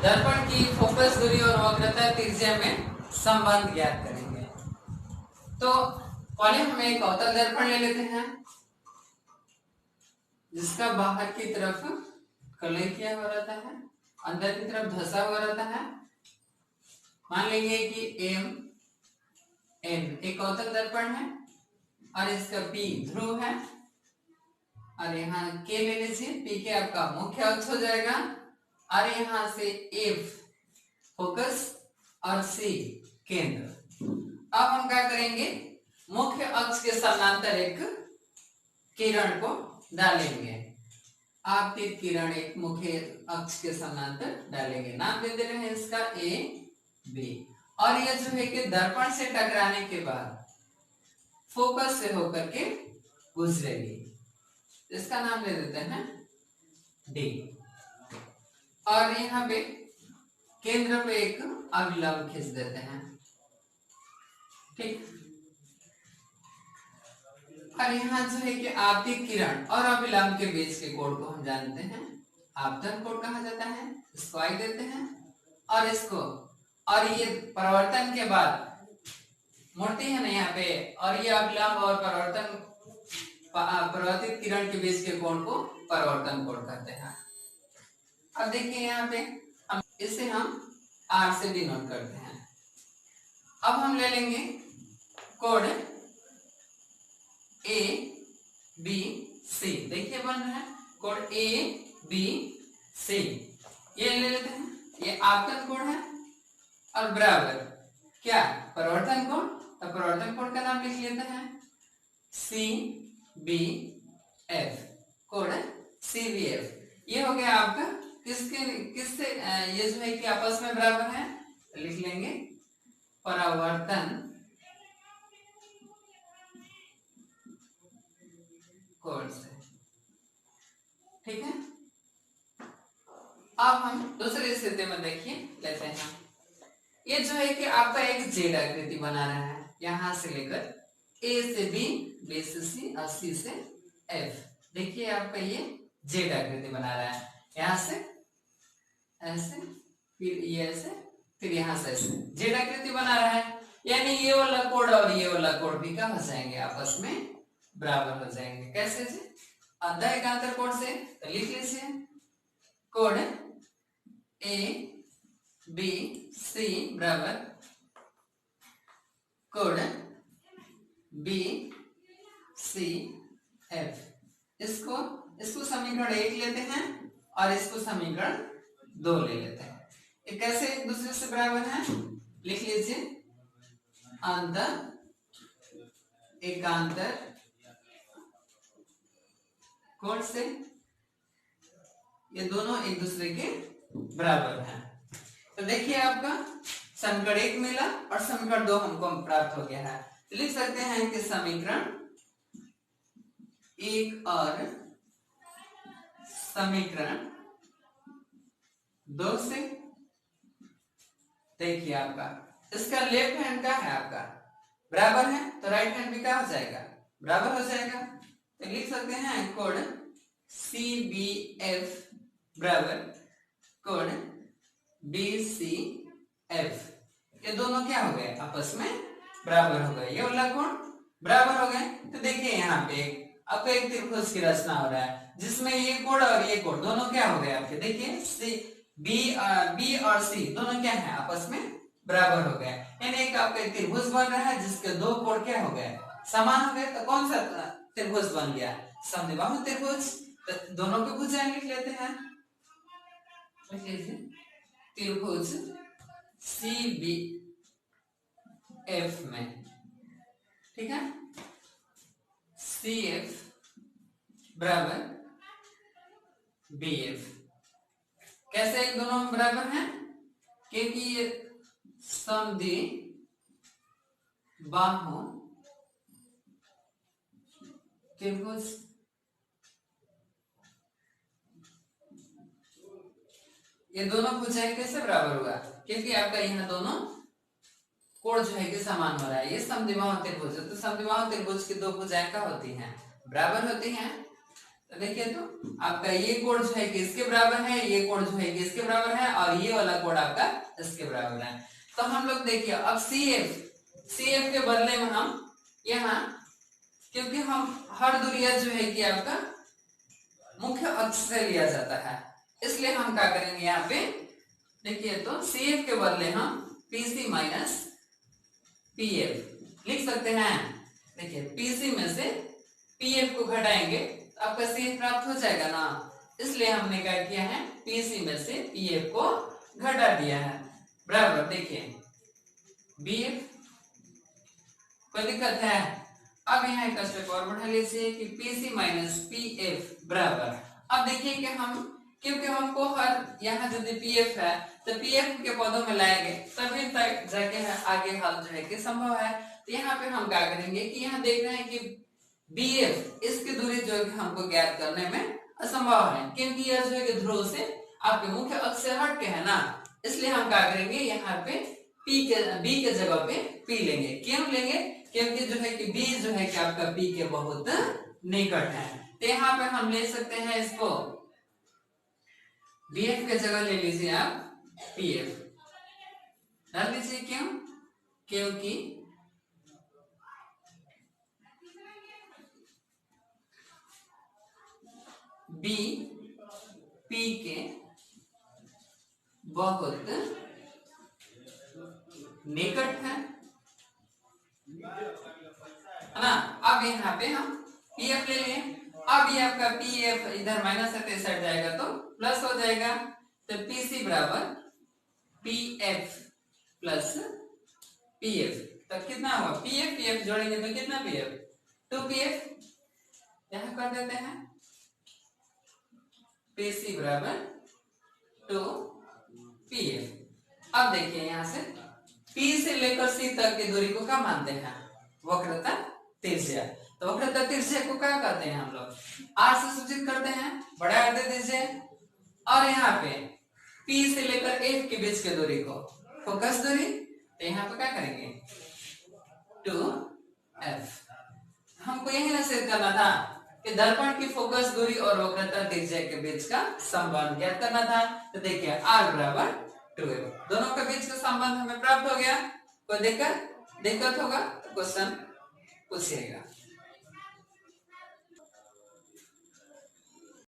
दर्पण की फोकस दूरी और वक्रता त्रिज्या में संबंध ज्ञात करेंगे। तो पहले हम एक अवतल दर्पण ले लेते हैं जिसका बाहर की तरफ कलई किया हुआ रहता है, अंदर की तरफ धंसा हुआ रहता है। मान लेंगे कि एम एन एक अवतल दर्पण है और इसका पी ध्रुव है और यहाँ के ले लीजिए, पी के आपका मुख्य अक्ष हो जाएगा और यहाँ से एफ फोकस और सी केंद्र। अब हम क्या करेंगे, मुख्य अक्ष के समानांतर एक किरण को डालेंगे। आपतित किरण एक मुख्य अक्ष के समानांतर डालेंगे। नाम दे दे रहे हैं इसका ए बी। और ये जो है कि दर्पण से टकराने के बाद फोकस से होकर के गुजरेगी, इसका नाम दे देते हैं डी। और यहाँ पे केंद्र पे एक अभिलंब खींच देते हैं, ठीक। और यहाँ जो है कि आपतित किरण और अभिलंब के बीच के कोण को हम जानते हैं आपतन कोण कहा जाता है, इसको आई देते हैं और इसको, और ये परिवर्तन के बाद मुड़ती है ना यहाँ पे, और ये अभिलंब और परावर्तित किरण के बीच के कोण को परावर्तन कोण कहते हैं। अब देखिए यहाँ पे हम इसे आर से डिनोट करते हैं। अब हम ले लेंगे कोण ए बी सी, देखिए बन रहा है कोण ए बी सी, ये ले लेते हैं, ये आपतन कोण है और बराबर क्या परिवर्तन कोण, तो परिवर्तन कोण का नाम लिख लेते हैं सी बी एफ, कोण सी बी एफ। ये हो गया आपका किससे ये जो है कि आपस में बराबर है, तो लिख लेंगे परावर्तन कोण से, ठीक है। अब हम दूसरी स्थिति में देखिए लेते हैं, ये जो है कि आपका एक जेड आकृति बना रहा है, यहां से लेकर ए से बी, बी से सी और सी से एफ। देखिए आपका ये जेड आकृति बना रहा है, यहां से ऐसे, फिर ये ऐसे, फिर यहां से ऐसे जेड आकृति बना रहा है। यानी ये वाला कोण और ये वाला कोण भी क्या हो जाएंगे, आपस में बराबर हो जाएंगे। कैसे जी, आधा एकांतर कोण से, तो लिख लीजिए कोण ए बी सी बराबर कोण बी सी एफ। इसको समीकरण 1 लेते हैं और इसको समीकरण 2 ले लेते हैं। ये कैसे एक दूसरे से बराबर है, लिख लीजिए अंतर एकांतर कोण से ये दोनों एक दूसरे के बराबर हैं। तो देखिए आपका समीकरण 1 मिला और समीकरण 2 हमको प्राप्त हो गया है। तो लिख सकते हैं कि समीकरण 1 और समीकरण 2 से, देखिए आपका इसका लेफ्ट हैंड का है आपका बराबर है, तो राइट हैंड भी क्या हो जाएगा, बराबर हो जाएगा। तो लिख सकते हैं कोण सी बी एफ बराबर कोण बी सी एफ। ये दोनों क्या हो गए, आपस में बराबर हो गए, ये वाला कोण बराबर हो गए। तो देखिए यहाँ पे आपको एक त्रिभुज की रचना हो रहा है जिसमें ये कोण और ये कोण दोनों क्या हो गए आपके, देखिए सी बी और सी दोनों क्या है, आपस में बराबर हो गए। यानी एक आपका त्रिभुज बन रहा है जिसके दो कोण क्या हो गए, समान हो गए। तो कौन सा त्रिभुज बन गया, समद्विबाहु त्रिभुज। तो दोनों के भुजाएं लिख लेते हैं, त्रिभुज सी बी एफ में, ठीक है, सी एफ बराबर बी एफ। कैसे एक दोनों में बराबर हैं, क्योंकि ये समद्विबाहु त्रिभुज, ये दोनों भुजाएं कैसे बराबर हुआ, क्योंकि आपका यहाँ दोनों कोण जो है कि समान हो रहा है। ये समद्विबाहु त्रिभुज है, तो समद्विबाहु त्रिभुज की दो भुजाएं क्या होती हैं, बराबर होती हैं। तो देखिए तो आपका ये कोण जो है कि इसके बराबर है, ये कोण जो है कि इसके बराबर है, और ये वाला कोण आपका इसके बराबर है। तो हम लोग देखिए अब CF के बदले में हम यहाँ, क्योंकि हम हर दूरिया जो है कि आपका मुख्य अक्ष से लिया जाता है, इसलिए हम क्या करेंगे यहाँ पे देखिए तो CF के बदले हम PC माइनस PF लिख सकते हैं। देखिए PC में से PF को घटाएंगे तो आपका CF प्राप्त हो जाएगा ना, इसलिए हमने क्या किया है PC में से PF को घटा दिया है। बराबर देखिए BF, कोई दिक्कत है? अब यहाँ एक स्टेप और बढ़ा लीजिए कि PC माइनस PF बराबर, अब देखिए कि हम, क्योंकि हमको हर यहाँ यदि PF है तो PF के पदों में लाएंगे तभी तक जाके आगे हल जो है कि संभव है। तो यहाँ पे हम क्या करेंगे कि यहाँ देख रहे हैं कि BF इसकी दूरी जो है हमको ज्ञात करने में असंभव है, क्योंकि यह जो है कि ध्रुव से आपके मुख्य अक्ष से हट के है ना, इसलिए हम क्या करेंगे यहाँ पे B के जगह पे P लेंगे। क्यों लेंगे? क्योंकि जो है कि B जो है कि आपका P के बहुत निकट है। तो यहाँ पे हम ले सकते हैं इसको BF के जगह ले लीजिए आप PF डाल दीजिए। क्यों? क्योंकि B P के बहुत निकट है ना। अब यहाँ पे हम PF ले लिए, अब ये आपका PF इधर माइनस है तो इस साइड जाएगा तो प्लस हो जाएगा। तो PC बराबर PF प्लस PF, तो कितना हुआ PF जोड़ेंगे तो कितना PF 2PF, यहाँ कर देते हैं PC बराबर 2PF। अब देखिए यहाँ से P से लेकर C तक की दूरी को क्या मानते हैं? वक्रता तिरछा। तो वक्रता तिरछा को क्या कहते हैं हम लोग? R से सूचित करते हैं, बड़ा R दे दीजिए, और यहाँ पे P से लेकर F के बीच की दूरी को फोकस दूरी, तो यहाँ पे क्या करेंगे 2F। हमको यही ना सिद्ध करना था कि दर्पण की फोकस दूरी और वक्रता तिरछा के बीच का संबंध ज्ञात करना था। तो देखिए R बराबर 2F, दोनों के बीच का संबंध हमें प्राप्त हो गया। कोई दिक्कत होगा तो क्वेश्चन पूछिएगा।